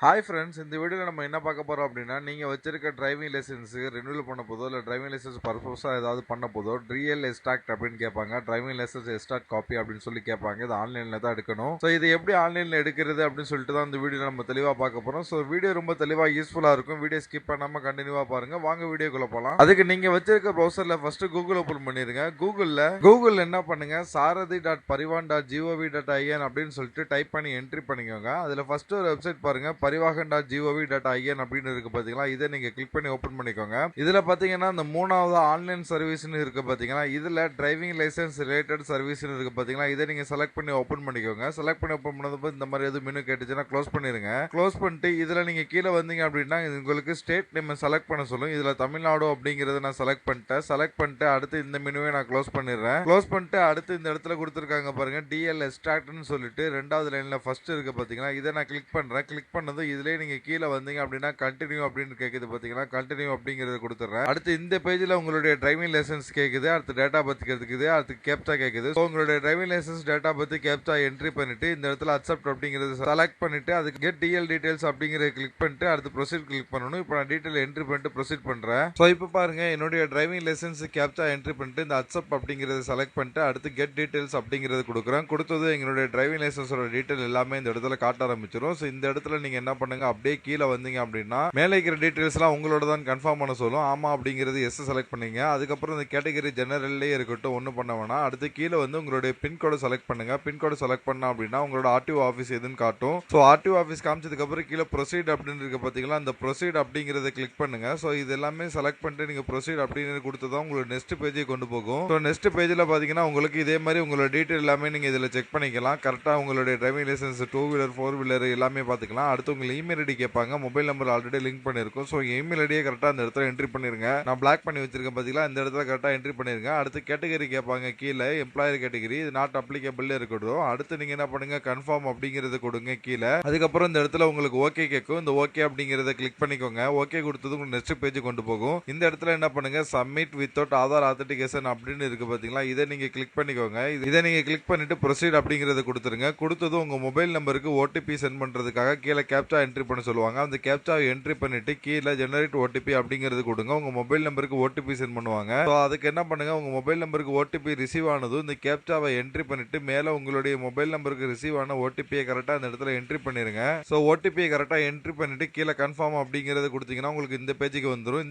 Hi friends, இந்த வீடியோவில் நம்ம என்ன பார்க்க போகிறோம் அப்படின்னா, நீங்கள் வச்சிருக்க டிரைவிங் லைசன்ஸு ரினியூவல் பண்ண போதோ இல்லை டிரைவிங் லைசன்ஸ் பர்பஸாக ஏதாவது பண்ண போதோ டிஎல் எஸ்டாக்ட் அப்படின்னு கேட்பாங்க. டிரைவிங் லைசன்ஸ் எஸ்டாக்ட் காப்பி அப்படின்னு சொல்லி கேட்பாங்க. இது ஆன்லைனில் தான் எடுக்கணும். ஸோ இது எப்படி ஆன்லைனில் எடுக்கிறது அப்படின்னு சொல்லிட்டு தான் இந்த வீடியோ நம்ம தெளிவாக பார்க்க போகிறோம். ஸோ வீடியோ ரொம்ப தெளிவாக யூஸ்ஃபுல்லாக இருக்கும். வீடியோ ஸ்கிப் பண்ணாமல் கண்டினியூவாக பாருங்கள். வாங்க வீடியோக்குள்ளே போகலாம். அதுக்கு நீங்கள் வச்சிருக்க ப்ரௌசரில் ஃபஸ்ட்டு கூகுள் ஓப்பன் பண்ணிடுங்க. கூகுளில் என்ன பண்ணுங்க, saradi.parivan.gov.in அப்படின்னு சொல்லிட்டு டைப் பண்ணி என்ட்ரி பண்ணிக்கோங்க. அதில் ஃபஸ்ட்டு ஒரு வெப்சைட் பாருங்க, parivahan.gov.in அப்படின்னு இருக்கு பாத்தீங்களா. இதை நீங்க கிளிக் பண்ணி ஓபன் பண்ணிக்கோங்க. இதுல பாத்தீங்கன்னா இந்த மூணாவது ஆன்லைன் சர்வீஸ்னு இருக்கு பாத்தீங்களா. இதுல டிரைவிங் லைசன்ஸ் ரிலேட்டட் சர்வீஸ்னு இருக்கு பாத்தீங்களா. இதை நீங்க செலக்ட் பண்ணி ஓபன் பண்ணிக்கோங்க. செலக்ட் பண்ணி ஓபன் பண்ணதுக்கு இந்த மாதிரி எதுவும் மெனு கேட்டுச்சுன்னா க்ளோஸ் பண்ணிருங்க. க்ளோஸ் பண்ணிட்டு இதுல நீங்க கீழே வந்தீங்க அப்படின்னா உங்களுக்கு ஸ்டேட் நேம் செலக்ட் பண்ண சொல்லும். இதுல தமிழ்நாடு அப்படிங்கறத நான் செலக்ட் பண்ணிட்டு அடுத்து இந்த மெனுவை நான் க்ளோஸ் பண்ணிடுறேன். க்ளோஸ் பண்ணிட்டு அடுத்து இந்த இடத்துல கொடுத்துருக்காங்க பாருங்க, டிஎல் எஸ்ட்ராக்ட்னு சொல்லிட்டு ரெண்டாவது லைன்ல ஃபர்ஸ்ட் இருக்கு பாத்தீங்களா. இதை நான் கிளிக் பண்றேன். கிளிக் பண்ணதும் இதுலயே நீங்க கீழே வந்தீங்க அப்படின்னா கண்டினியூ அப்படின்னு கேக்குது பாத்தீங்களா. கண்டினியூ அப்படிங்கறத கொடுத்துறேன். அடுத்து இந்த பேஜ்ல உங்களுடைய டிரைவிங் லைசன்ஸ் கேக்குது. அடுத்து டேட்டா பத்தி கேக்குது. அடுத்து கேப்சா கேக்குது. உங்களுடைய டிரைவிங் லைசன்ஸ் டேட்டா பத்தி கேப்சா என்ட்ரி பண்ணிட்டு இந்த இடத்துல அக்செப்ட் அப்படிங்கறது செலக்ட் பண்ணிட்டு அதுக்கு கெட் டிஎல் டீடைல்ஸ் அப்படிங்கறத கிளிக் பண்ணிட்டு அடுத்து ப்ரொசீட் கிளிக் பண்ணணும். இப்போ நான் டீடைல் என்ட்ரி பண்ணிட்டு ப்ரொசீட் பண்றேன். ஸோ இப்போ பாருங்க, என்னுடைய டிரைவிங் லைசன்ஸ் கேப்சா என்ட்ரி பண்ணிட்டு இந்த அக்செப்ட் அப்படிங்கறத செலக்ட் பண்ணிட்டு அடுத்து கெட் டீடைல்ஸ் அப்படிங்கறது கொடுக்குறேன். கொடுத்தது எங்களுடைய டிரைவிங் லைசன்ஸோட டீடைல் எல்லாமே இந்த இடத்துல காட்ட ஆரம்பிச்சிடும். ஸோ இந்த இடத்துல நீங்க என்ன பண்ணுங்க, அப்படியே கீழே வந்தீங்க அப்படின்னா மேலே இருக்கிற டீடைல்ஸ் எல்லாம் உங்களோட தான் கன்ஃபார்ம் பண்ண சொல்லும். ஆமா அப்படிங்கிறது எஸ் செலக்ட் பண்ணீங்க. அதுக்கப்புறம் இந்த கேட்டகரி ஜெனரல்லே இருக்கட்டும், ஒன்றும் பண்ண வேணாம். அடுத்து கீழே வந்து உங்களுடைய பின்கோடு செலக்ட் பண்ணுங்க. பின்கோடு செலக்ட் பண்ணா அப்படின்னா உங்களோட ஆர்டிஓ ஆஃபீஸ் எதுன்னு காட்டும். ஸோ ஆர்டிஓ ஆஃபீஸ் காமிச்சதுக்கு அப்புறம் கீழே ப்ரொசீட் அப்படின்னு இருக்கு பாத்தீங்களா. அந்த ப்ரொசீட் அப்படிங்கறத கிளிக் பண்ணுங்க. ஸோ இது எல்லாமே செலக்ட் பண்ணிட்டு நீங்க ப்ரொசீட் அப்படின்னு கொடுத்ததான் உங்களுக்கு நெக்ஸ்ட் பேஜை கொண்டு போகும். ஸோ நெக்ஸ்ட் பேஜில் பாத்தீங்கன்னா உங்களுக்கு இதே மாதிரி உங்களோட டீடைல் எல்லாமே நீங்க இதில் செக் பண்ணிக்கலாம். கரெக்டாக உங்களுடைய டிரைவிங் லைசன்ஸ் 2 வீலர் 4 வீலர் எல்லாமே பார்த்துக்கலாம். அடுத்து உங்க இமெயில் ஐடி கேட்பாங்க. மொபைல் நம்பர் ஆல்ரெடி லிங்க் பண்ணிருக்கும். ஸோ இமெயில் ஐடியை கரெக்டாக அந்த இடத்துல என்ட்ரி பண்ணிருங்க. நான் பிளாக் பண்ணி வச்சிருக்கேன் பாத்தீங்களா, இந்த இடத்துல கரெக்டாக என்ட்ரி பண்ணிருங்க. அடுத்து கேட்டகரி கேட்பாங்க, கீழே எம்ப்ளாயர் கேட்டகரி, இது நாட் அப்ளிகபிள் இருக்கட்டும். அடுத்து நீங்க என்ன பண்ணுங்க, கன்ஃபார்ம் அப்படிங்கறது கொடுங்க கீழே. அதுக்கப்புறம் இந்த இடத்துல உங்களுக்கு ஓகே கேட்கும். இந்த ஓகே அப்படிங்கறத கிளிக் பண்ணிக்கோங்க. ஓகே கொடுத்தது உங்களுக்கு நெக்ஸ்ட் பேஜ் கொண்டு போகும். இந்த இடத்துல என்ன பண்ணுங்க, சப்மிட் வித்தவுட் ஆதார் ஆத்தன்டிகேஷன் அப்படின்னு இருக்கு பாத்தீங்களா. இதை நீங்க கிளிக் பண்ணிக்கோங்க. இதை நீங்க கிளிக் பண்ணிட்டு ப்ரொசீட் அப்படிங்கறத கொடுத்துருங்க. கொடுத்தது உங்க மொபைல் நம்பருக்கு ஓடிபி சென்ட் பண்றதுக்காக கீழே கேப்சா என்ட்ரி பண்ண சொல்லுவாங்க. அந்த கேப்சா என்ட்ரி பண்ணிட்டு கீழே ஜெனரேட் ஓடிபி அப்படிங்கிறது கொடுங்க. உங்க மொபைல் நம்பருக்கு ஓடிபி சென்ட் பண்ணுவாங்க. ஸோ அதுக்கு என்ன பண்ணுங்க, உங்க மொபைல் நம்பருக்கு ஓடிபி ரிசீவ் ஆனதும் இந்த கேப்சாவை என்ட்ரி பண்ணிட்டு மேல உங்களுடைய மொபைல் நம்பருக்கு ரிசீவ் ஆன ஓடிபியை கரெக்டா அந்த இடத்துல என்ட்ரி பண்ணிருங்க. ஸோ ஓடிபியை கரெக்டா என்ட்ரி பண்ணிட்டு கீழே கன்ஃபார்ம் அப்படிங்கறது கொடுத்தீங்கன்னா உங்களுக்கு இந்த பேஜுக்கு வந்துடும்.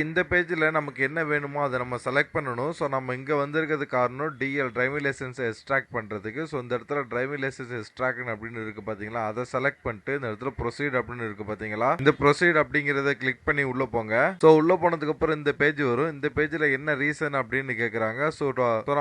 இந்த பேஜ்ல நமக்கு என்ன வேணுமோ அதை நம்ம செலக்ட் பண்ணணும். ஸோ நம்ம இங்க வந்திருக்கிறது காரணம் டிஎல் டிரைவிங் லைசன்ஸ் எக்ஸ்ட்ராக்ட் பண்றதுக்கு. ஸோ இந்த இடத்துல டிரைவிங் லைசன்ஸ் எக்ஸ்ட்ராக்ட் அப்படின்னு இருக்கு பாத்தீங்களா, அதை செலக்ட் பண்ணிட்டு இந்த இடத்துல ப்ரொசீட் அப்படின்னு இருக்கு பாத்தீங்களா, இந்த ப்ரொசீட் அப்படிங்கறத கிளிக் பண்ணி உள்ள போங்க. சோ உள்ள போனதுக்கு அப்புறம் இந்த பேஜ் வரும். இந்த பேஜ்ல என்ன ரீசன் அப்படின்னு கேக்குறாங்க. சோ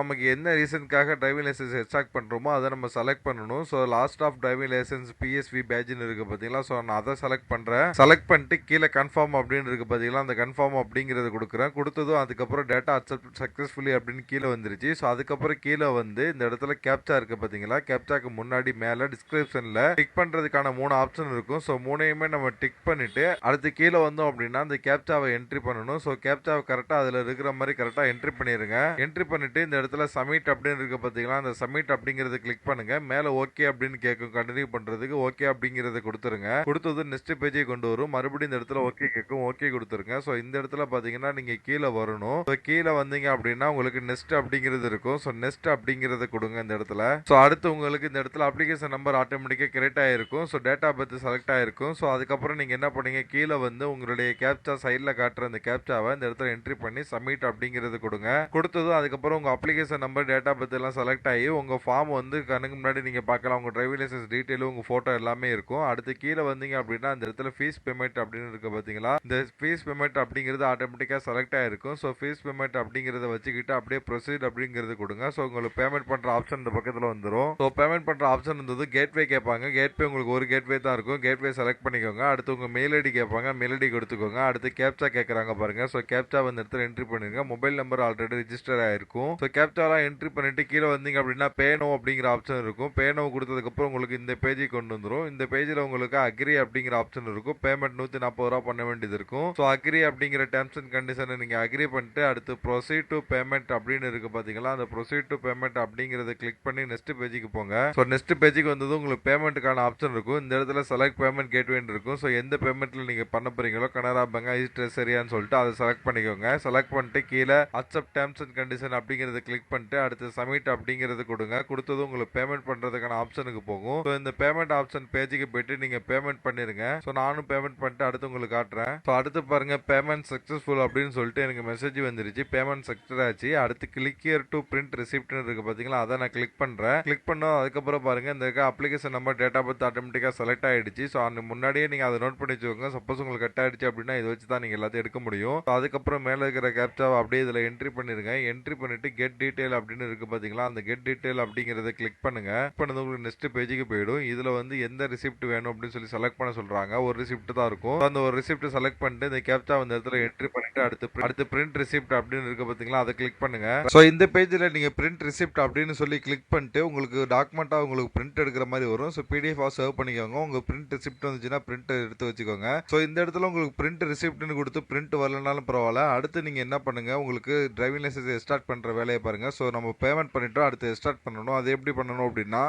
நமக்கு என்ன ரீசனுக்காக டிரைவிங் லைசன்ஸ் எக்ஸ்ட்ராக்ட் பண்றோமோ அதை நம்ம செலக்ட் பண்ணணும். So last of driving licence PSV பேட்ஜ்னு இருக்கு பாத்தீங்களா. சோ நான் அதை செலக்ட் பண்றேன். செலக்ட் பண்ணிட்டு கீழே கன்ஃபார்ம் அப்படின்னு இருக்கு பாத்தீங்களா, அந்த கன்ஃபார்ம் அப்படிங்கறத கொடுக்குறேன். கொடுத்ததும் அதுக்கப்புறம் டேட்டா அக்செப்ட் சக்சஸ்ஃபுல்லி அப்படின்னு கீழே வந்துருச்சு. சோ அதுக்கப்புறம் கீழே வந்து இந்த இடத்துல கேப்சா இருக்கு பாத்தீங்களா, கேப்சாக்கு முன்னாடி மேல டிஸ்கிரிப்ஷன்ல டிக் பண்றதுக்கான 3 ஆப்ஷன் இருக்கும். ஸோ மூணையுமே நம்ம டிக் பண்ணிட்டு அடுத்து கீழே வந்தோம் அப்படின்னா அந்த கேப்சாவை என்ட்ரி பண்ணணும். ஸோ கேப்சாவை கரெக்டாக அதில் இருக்கிற மாதிரி கரெக்டாக என்ட்ரி பண்ணிடுங்க. என்ட்ரி பண்ணிட்டு இந்த இடத்துல சப்மிட் அப்படின்னு இருக்கு பார்த்தீங்களா, அந்த சப்மிட் அப்படிங்கிறத கிளிக் பண்ணுங்க. மேலே ஓகே அப்படின்னு கேட்கும். கண்டினியூ பண்ணுறதுக்கு ஓகே அப்படிங்கிறத கொடுத்துருங்க. கொடுத்தது நெக்ஸ்ட் பேஜை கொண்டு வரும். மறுபடியும் இந்த இடத்துல ஓகே கேட்கும். ஓகே கொடுத்துருங்க. ஸோ இந்த இடத்துல பார்த்தீங்கன்னா நீங்கள் கீழே வரணும். ஸோ கீழே வந்தீங்க அப்படின்னா உங்களுக்கு நெக்ஸ்ட் அப்படிங்கிறது இருக்கும். ஸோ நெக்ஸ்ட் அப்படிங்கிறத கொடுங்க இந்த இடத்துல. ஸோ அடுத்து உங்களுக்கு இந்த இடத்துல அப்ளிகேஷன் நம்பர் ஆட்டோமேட்டிக்காக கிரியேட் ஆயிருக்கும். ஸோ டேட்டா பர்த் செலக்ட் ஆயிருக்கும். ஸோ அதுக்கப்புறம் நீங்கள் என்ன பண்ணீங்க, கீழே வந்து உங்களுடைய கேப்சா சைடில் காட்டுற அந்த கேப்சாவை இந்த இடத்துல என்ட்ரி பண்ணி சப்மிட் அப்படிங்கிறது கொடுங்க. கொடுத்ததும் அதுக்கப்புறம் உங்கள் அப்ளிகேஷன் நம்பர் டேட்டா பர்த் எல்லாம் செலக்ட் ஆகி உங்கள் ஃபார்ம் வந்து கண்ணுக்கு முன்னாடி நீங்கள் பார்க்கலாம். உங்கள் டிரைவிங் லைசன்ஸ் டீட்டெயிலும் உங்கள் ஃபோட்டோ எல்லாமே இருக்கும். அடுத்து கீழே வந்தீங்க அப்படின்னா அந்த இடத்துல ஃபீஸ் பேமெண்ட் அப்படின்னு இருக்கு பார்த்தீங்களா, இந்த ஃபீஸ் பேமெண்ட் அப்படிங்கிறது ஆட்டோமேட்டிக்காக செலக்ட் ஆயிருக்கும். ஸோ ஃபீஸ் பேமெண்ட் அப்படிங்கிறத வச்சுக்கிட்டு அப்படியே ப்ரொசீட் அப்படிங்கிறது கொடுங்க. ஸோ உங்களுக்கு பேமெண்ட் பண்ணுற ஆப்ஷன் இந்த பக்கத்தில் வந்துடும். ஸோ பேமெண்ட் பண்ணுற ஆப்ஷன் இருந்தது கேட்வே கேட்பாங்க. கேட்வே உங்களுக்கு ஒரு கேட்வே தான் இருக்கும். கேட்வே செலக்ட் பண்ணிக்கோங்க. அடுத்து உங்க மெயில் ஐடி கேட்பாங்க. மெயில் ஐடி கொடுத்துக்கோங்க. அடுத்து கேப்சா கேட்கறாங்க பாருங்க. ஸோ கேப்சா வந்து இடத்துல என்ட்ரி பண்ணிருங்க. மொபைல் நம்பர் ஆல்ரெடி ரிஜிஸ்டர் ஆயிருக்கும். ஸோ கேப்சாலாம் என்ட்ரி பண்ணிட்டு கீழே வந்தீங்க அப்படின்னா பேனோ அப்படிங்கிற ஆப்ஷன் இருக்கும். பேனோ கொடுத்ததுக்கு அப்புறம் உங்களுக்கு இந்த பேஜை கொண்டு வந்துடும். இந்த பேஜில் உங்களுக்கு அக்ரி அப்படிங்கிற ஆப்ஷன் இருக்கும். பேமெண்ட் 140 ரூபா பண்ண வேண்டியது இருக்கும். ஸோ அக்ரி அப்படிங்கிற டேர்ம்ஸ் அண்ட் கண்டிஷனை நீங்க அக்ரி பண்ணிட்டு அடுத்து ப்ரொசீட் டு பேமெண்ட் அப்படின்னு இருக்கு பாத்தீங்களா, அந்த ப்ரொசீட் டு பேமெண்ட் அப்படிங்கறத கிளிக் பண்ணி நெக்ஸ்ட் பேஜுக்கு போங்க. ஸோ நெக்ஸ்ட் பேஜுக்கு வந்தது உங்களுக்கு பேமெண்ட்டுக்கான ஆப்ஷன் இருக்கும். இந்த இடத்துல இடத்துல செலக்ட் பேமெண்ட் கேட்வேன்னு இருக்கும். ஸோ எந்த பேமெண்ட்டில் நீங்கள் பண்ண போகிறீங்களோ கனரா பேங்க் சரியான்னு சொல்லிட்டு அதை செலக்ட் பண்ணிக்கோங்க. செலக்ட் பண்ணிட்டு கீழே அக்செப்ட் டேர்ம்ஸ் அண்ட் கண்டிஷன் அப்படிங்கிறத கிளிக் பண்ணிட்டு அடுத்து சப்மிட் அப்படிங்கிறது கொடுங்க. கொடுத்தது உங்களுக்கு பேமெண்ட் பண்ணுறதுக்கான ஆப்ஷனுக்கு போகும். ஸோ இந்த பேமெண்ட் ஆப்ஷன் பேஜுக்கு போயிட்டு நீங்கள் பேமெண்ட் பண்ணிருங்க. ஸோ நானும் பேமெண்ட் பண்ணிட்டு அடுத்து உங்களுக்கு காட்டுறேன். ஸோ அடுத்து பாருங்க பேமெண்ட் சக்ஸஸ்ஃபுல் அப்படின்னு சொல்லிட்டு எனக்கு மெசேஜ் வந்துருச்சு. பேமெண்ட் சக்ஸஸ் ஆச்சு. அடுத்து கிளிக் ஹியர் டு பிரிண்ட் ரிசிப்ட்னு இருக்கு பார்த்தீங்களா, அதை நான் கிளிக் பண்ணுறேன். கிளிக் பண்ணோம். அதுக்கப்புறம் பாருங்க இந்த application number date of birth ஆட்டோமேட்டிக்காக செலக்ட் ஆயிடுச்சு. ஸோ அந்த முன்னாடியே நீங்கள் அதை நோட் பண்ணி வச்சுக்கோங்க. சப்போஸ் உங்களுக்கு கட் ஆயிடுச்சு அப்படின்னா இதை வச்சு தான் நீங்கள் எல்லாத்தையும் எடுக்க முடியும். அதுக்கப்புறம் மேலே இருக்கிற கேப்சாவை அப்படியே இதில் என்ட்ரி பண்ணிருங்க. என்ட்ரி பண்ணிட்டு கெட் டீடைல் அப்படின்னு இருக்கு பார்த்தீங்களா, அந்த கெட் டீடைல் அப்படிங்கிறத கிளிக் பண்ணுங்க. பண்ணது உங்களுக்கு நெக்ஸ்ட் பேஜுக்கு போயிடும். இதில் வந்து எந்த ரிசிப்ட் வேணும் அப்படின்னு சொல்லி செலக்ட் பண்ண சொல்றாங்க. ஒரு ரிசிப்ட் தான் இருக்கும். அந்த ஒரு ரிசிப்ட் செலக்ட் பண்ணிட்டு இந்த கேப்சா அந்த இடத்துல என்ட்ரி பண்ணிட்டு அடுத்து பிரிண்ட் ரிசிப்ட் அப்படின்னு இருக்கு பார்த்தீங்களா, அதை கிளிக் பண்ணுங்க. ஸோ இந்த பேஜில் நீங்கள் பிரிண்ட் ரிசிப்ட் அப்படின்னு சொல்லி கிளிக் பண்ணிட்டு உங்களுக்கு டாக்குமெண்ட்டாக உங்களுக்கு பிரிண்ட் எடுக்கிற மாதிரி வரும். ஸோ பிடிஎஃபாக சேவ் பண்ணிக்கோங்க. உங்க பிரிண்ட் ரிசிப்ட் வந்துச்சுன்னா பிரிண்ட் எடுத்து வச்சுக்கோங்க. ஸோ இந்த இடத்துல உங்களுக்கு பிரிண்ட் ரிசிப்ட்னு கொடுத்து பிரிண்ட் வரலனாலும் பரவாயில்ல. அடுத்து நீங்க என்ன பண்ணுங்க, உங்களுக்கு டிரைவிங் லைசன்ஸ் ஸ்டார்ட் பண்ற வேலையை பாருங்க. ஸோ நம்ம பேமெண்ட் பண்ணிட்டோம், அடுத்து ஸ்டார்ட் பண்ணணும். அது எப்படி பண்ணணும் அப்படின்னா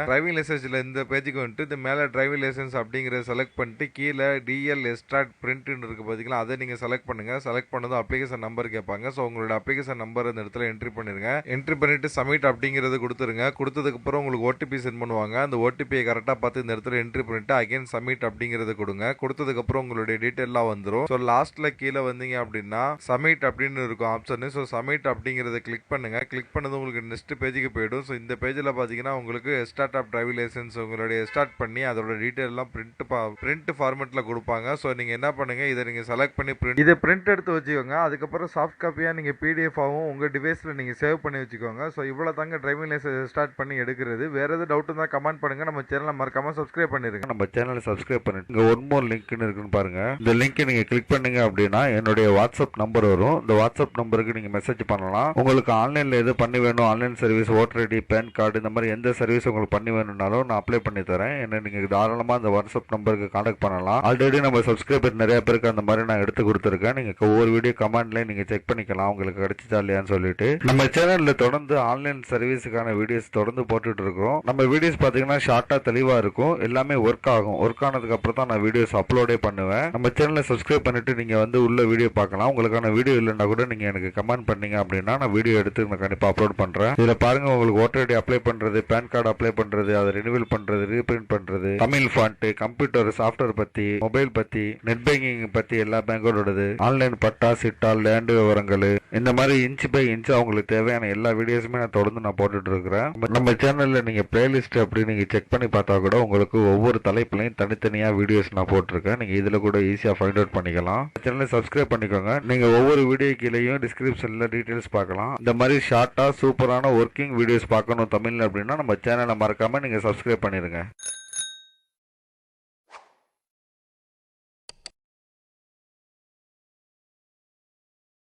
டிரைவிங் லைசன்ஸ்ல இந்த பேஜுக்கு வந்துட்டு இந்த மேல டிரைவிங் லைசன்ஸ் அப்படிங்கறத செலக்ட் பண்ணிட்டு கீழே டிஎல் ஸ்டார்ட் பிரிண்ட்னு இருக்கு பாத்தீங்களா, அதை நீங்க செலக்ட் பண்ணுங்க. செலக்ட் பண்ணதும் அப்ளிகேஷன் நம்பர் கேட்பாங்க. ஸோ உங்களோட அப்ளிகேஷன் நம்பர் இந்த இடத்துல என்ட்ரி பண்ணிருங்க. என்ட்ரி பண்ணிட்டு சப்மிட் அப்படிங்கறது கொடுத்துருங்க. கொடுத்ததுக்கு அப்புறம் உங்களுக்கு ஓடிபி சென்ட் பண்ணுவாங்க. அந்த ஓடிபியை கரெக்டா பார்த்து இந்த இடத்துல என்ட்ரி பண்ணிட்டு அகைன் சப்மிட் அப்படிங்கறது கொடுங்க. கொடுத்ததுக்கு அப்புறம் உங்களுடைய டீடைல்லாம் வந்துடும். ஸோ லாஸ்ட்ல கீழே வந்தீங்க அப்படின்னா சப்மிட் அப்படின்னு இருக்கும் ஆப்ஷன். ஸோ சப்மிட் அப்படிங்கறத கிளிக் பண்ணுங்க. கிளிக் பண்ணது உங்களுக்கு நெக்ஸ்ட் பேஜுக்கு போயிடும். ஸோ இந்த பேஜில் பார்த்தீங்கன்னா உங்களுக்கு ஸ்டார்ட் ஆஃப் டிரைவிங் லைசன்ஸ் உங்களுடைய ஸ்டார்ட் பண்ணி அதோட டீடைல் எல்லாம் பிரிண்ட் ஃபார்மெட்ல கொடுப்பாங்க. ஸோ நீங்க என்ன பண்ணுங்க, இதை நீங்க செலக்ட் பண்ணி இதை பிரிண்ட் எடுத்து வச்சுக்கோங்க. அதுக்கப்புறம் சாஃப்ட் காப்பியா நீங்க பிடிஎஃப் ஆகும் உங்க டிவைஸ்ல நீங்க சேவ் பண்ணி வச்சுக்கோங்க. ஸோ இவ்வளவு தாங்க டிரைவிங் லைசன்ஸ் ஸ்டார்ட் பண்ணி எடுக்கிறது. வேற எதாவது டவுட் இருந்தால் கமெண்ட் பண்ணுங்க. நம்ம சேனலை மறக்காம சப்ஸ்கிரைப் பண்ணிருங்க. நம்ம சேனலை சப்ஸ்கிரைப் பண்ணிட்டு இங்க ஒன் மோர் லிங்க்னு இருக்குன்னு பாருங்க. இந்த லிங்க் நீங்க கிளிக் பண்ணீங்க அப்படின்னா என்னுடைய வாட்ஸ்அப் நம்பர் வரும். இந்த வாட்ஸ்அப் நம்பருக்கு நீங்க மெசேஜ் பண்ணலாம். உங்களுக்கு ஆன்லைன்ல எது பண்ணி வேணும், online service, voter ID, PAN card, இந்த மாதிரி எந்த சர்வீஸ் உங்களுக்கு பண்ணி வேணும்னாலும் நான் அப்ளை பண்ணி தரேன். என்ன நீங்க தாராளமா அந்த வாட்ஸ்அப் நம்பருக்கு கான்டாக்ட் பண்ணலாம். ஆல்ரெடி நம்ம சப்ஸ்கிரைபர் நிறைய பேருக்கு அந்த மாதிரி நான் எடுத்து கொடுத்துருக்கேன். நீங்க ஒவ்வொரு வீடியோ கமெண்ட்ல நீங்க செக் பண்ணிக்கலாம் உங்களுக்கு கிடைச்சா இல்லையான்னு சொல்லிட்டு. நம்ம சேனல்ல தொடர்ந்து ஆன்லைன் சர்வீஸுக்கான வீடியோஸ் தொடர்ந்து போட்டுட்டு இருக்கோம். நம்ம வீடியோஸ் பாத்தீங்கன்னா ஷார்ட்டா தெளிவா இருக்கும். எல்லாமே ஒர்க் ஆகும். ஒர்க் ஆனதுக்கு அப்புறம் தான் நான் வீடியோஸ் அப்லோடே பண்ணுவேன். நம்ம சேனலை சப்ஸ்கிரைப் பண்ணிட்டு நீங்க வந்து உள்ள வீடியோ பார்க்கலாம். உங்களுக்கான வீடியோ இல்லைன்னா கூட நீங்க எனக்கு கமெண்ட் பண்ணீங்க அப்படின்னா நான் வீடியோ எடுத்து நான் கண்டிப்பா அப்லோட் பண்றேன். இதுல பாருங்க உங்களுக்கு ஓட்டர் ஐடி அப்ளை பண்றது, பேன் கார்டு அப்ளை பண்றது, அதை ரினிவல் பண்றது, ரீபிரிண்ட் பண்றது, தமிழ் ஃபாண்ட், கம்ப்யூட்டர் சாஃப்ட்வேர் பத்தி, மொபைல் பத்தி, நெட் பேங்கிங் பத்தி எல்லா பேங்கோடது, ஆன்லைன் பட்டா, சிட்டா, லேண்ட் விவரங்கள், இந்த மாதிரி இன்ச் பை இன்ச் அவங்களுக்கு தேவையான எல்லா வீடியோஸுமே நான் தொடர்ந்து நான் போட்டுட்டு இருக்கிறேன். நம்ம சேனல்ல நீங்க பிளேலிஸ்ட் அப்படி நீங்க செக் பண்ணி பார்த்தா கூட உங்களுக்கு ஒவ்வொரு தலைப்புலையும் தனித்தனியா வீடியோஸ் நான் போட்டிருக்கேன். நீங்க இதுல கூட ஈஸியா ஃபைண்ட் அவுட் பண்ணிக்கலாம். சேனலை சப்ஸ்கிரைப் பண்ணிக்கோங்க. நீங்க ஒவ்வொரு வீடியோ கீழேயும் டிஸ்கிரிப்ஷன்ல டீடைல்ஸ் பார்க்கலாம். இந்த மாதிரி ஷார்ட்டா சூப்பரான ஒர்க்கிங் வீடியோஸ் பார்க்கணும் தமிழ்ல அப்படின்னா நம்ம சேனலை மறக்காம நீங்க சப்ஸ்கிரைப் பண்ணிருங்க.